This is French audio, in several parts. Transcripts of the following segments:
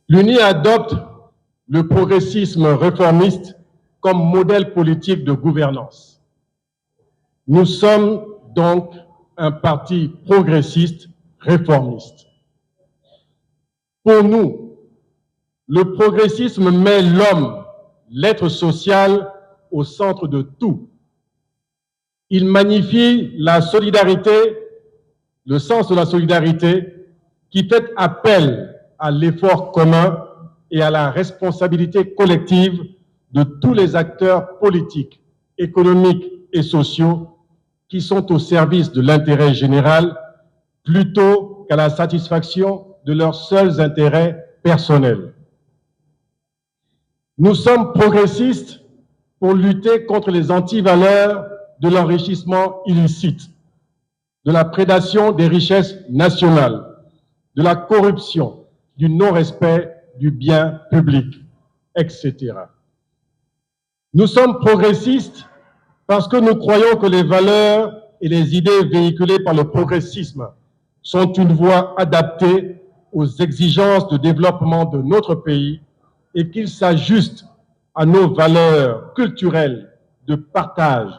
L'UNI adopte le progressisme réformiste comme modèle politique de gouvernance. Nous sommes donc un parti progressiste réformiste. Pour nous, le progressisme met l'homme, l'être social, au centre de tout. Il magnifie la solidarité, le sens de la solidarité, qui fait appel à l'effort commun et à la responsabilité collective de tous les acteurs politiques, économiques et sociaux qui sont au service de l'intérêt général plutôt qu'à la satisfaction de leurs seuls intérêts personnels. Nous sommes progressistes pour lutter contre les antivaleurs de l'enrichissement illicite, de la prédation des richesses nationales, de la corruption, du non-respect du bien public, etc. Nous sommes progressistes parce que nous croyons que les valeurs et les idées véhiculées par le progressisme sont une voie adaptée aux exigences de développement de notre pays et qu'ils s'ajustent à nos valeurs culturelles de partage,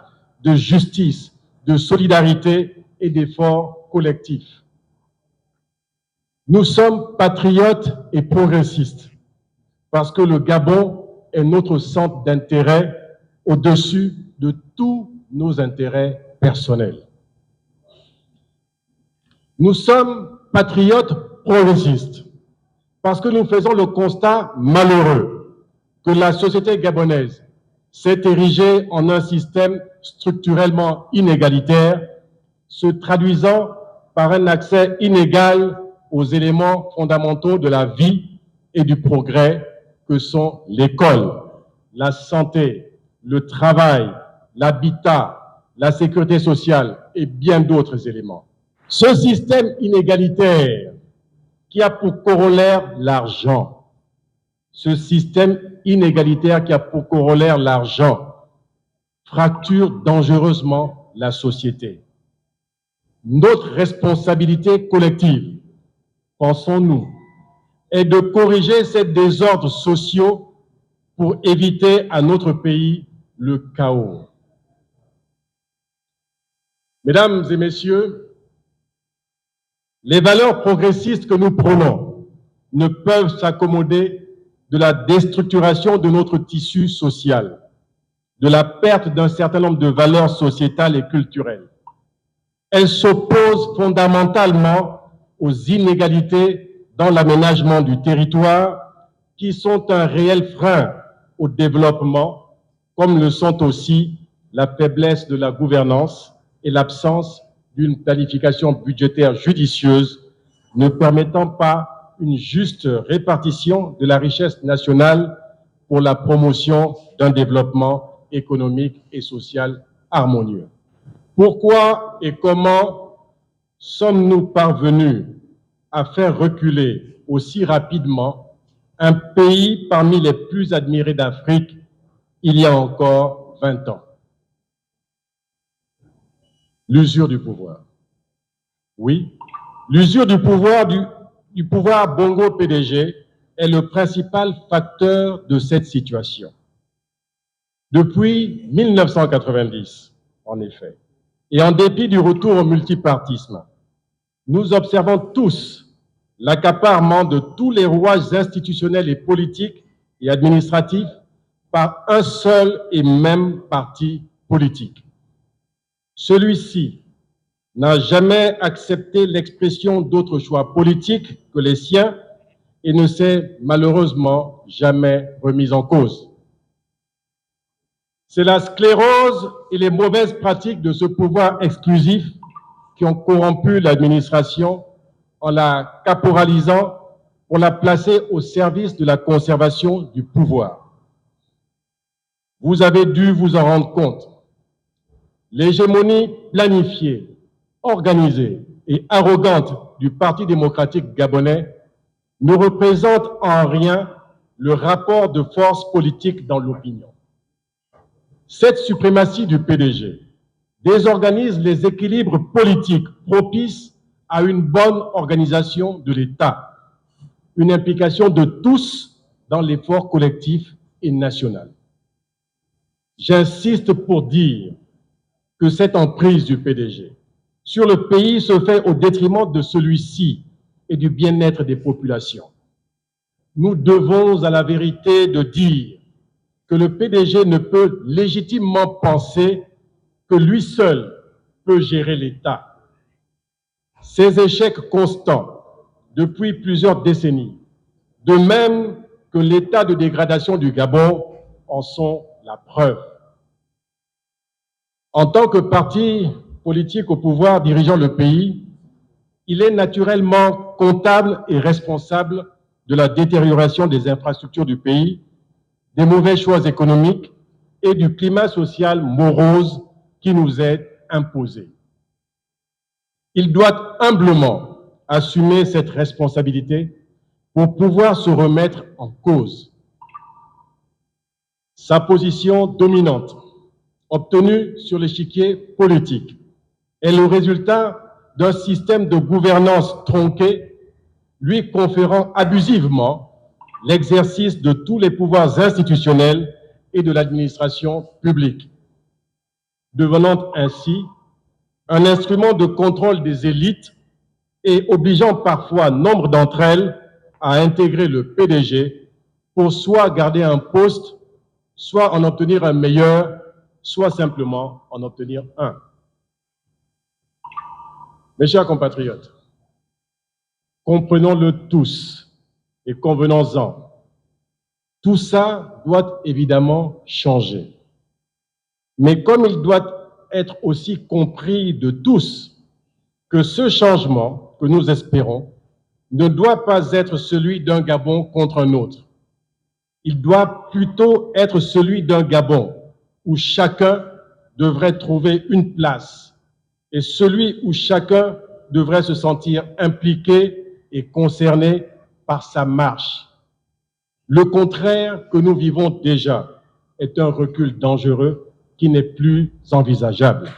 de justice, de solidarité et d'efforts collectifs. Nous sommes patriotes et progressistes parce que le Gabon est notre centre d'intérêt au-dessus de tous nos intérêts personnels. Nous sommes patriotes progressistes parce que nous faisons le constat malheureux que la société gabonaise s'est érigée en un système structurellement inégalitaire, se traduisant par un accès inégal aux éléments fondamentaux de la vie et du progrès que sont l'école, la santé, le travail, l'habitat, la sécurité sociale et bien d'autres éléments. Ce système inégalitaire qui a pour corollaire l'argent, fracture dangereusement la société. Notre responsabilité collective, pensons-nous, est de corriger ces désordres sociaux pour éviter à notre pays le chaos. Mesdames et messieurs, les valeurs progressistes que nous prônons ne peuvent s'accommoder de la déstructuration de notre tissu social, de la perte d'un certain nombre de valeurs sociétales et culturelles. Elles s'opposent fondamentalement aux inégalités dans l'aménagement du territoire qui sont un réel frein au développement, comme le sont aussi la faiblesse de la gouvernance et l'absence d'une planification budgétaire judicieuse ne permettant pas une juste répartition de la richesse nationale pour la promotion d'un développement économique et social harmonieux. Pourquoi et comment sommes-nous parvenus à faire reculer aussi rapidement un pays parmi les plus admirés d'Afrique il y a encore 20 ans? L'usure du pouvoir. Oui, l'usure du pouvoir Bongo PDG est le principal facteur de cette situation. Depuis 1990, en effet, et en dépit du retour au multipartisme, nous observons tous l'accaparement de tous les rouages institutionnels et politiques et administratifs par un seul et même parti politique. Celui-ci n'a jamais accepté l'expression d'autres choix politiques que les siens et ne s'est malheureusement jamais remis en cause. C'est la sclérose et les mauvaises pratiques de ce pouvoir exclusif qui ont corrompu l'administration en la caporalisant pour la placer au service de la conservation du pouvoir. Vous avez dû vous en rendre compte. L'hégémonie planifiée, organisée et arrogante du Parti démocratique gabonais ne représente en rien le rapport de force politique dans l'opinion. Cette suprématie du PDG désorganise les équilibres politiques propices à une bonne organisation de l'État. une implication de tous dans l'effort collectif et national. J'insiste pour dire que cette emprise du PDG sur le pays se fait au détriment de celui-ci et du bien-être des populations. Nous devons à la vérité de dire que le PDG ne peut légitimement penser que lui seul peut gérer l'État. Ces échecs constants depuis plusieurs décennies, de même que l'état de dégradation du Gabon, en sont la preuve. En tant que parti politique au pouvoir dirigeant le pays, il est naturellement comptable et responsable de la détérioration des infrastructures du pays, des mauvais choix économiques et du climat social morose qui nous est imposé. Il doit humblement assumer cette responsabilité pour pouvoir se remettre en cause. Sa position dominante, obtenue sur l'échiquier politique, est le résultat d'un système de gouvernance tronqué, lui conférant abusivement l'exercice de tous les pouvoirs institutionnels et de l'administration publique, devenant ainsi un instrument de contrôle des élites et obligeant parfois nombre d'entre elles à intégrer le PDG pour soit garder un poste, soit en obtenir un meilleur, soit simplement en obtenir un. Mes chers compatriotes, comprenons-le tous et convenons-en. Tout ça doit évidemment changer. Mais comme il doit être aussi compris de tous que ce changement que nous espérons ne doit pas être celui d'un Gabon contre un autre. Il doit plutôt être celui d'un Gabon où chacun devrait trouver une place et celui où chacun devrait se sentir impliqué et concerné par sa marche. Le contraire que nous vivons déjà est un recul dangereux qui n'est plus envisageable.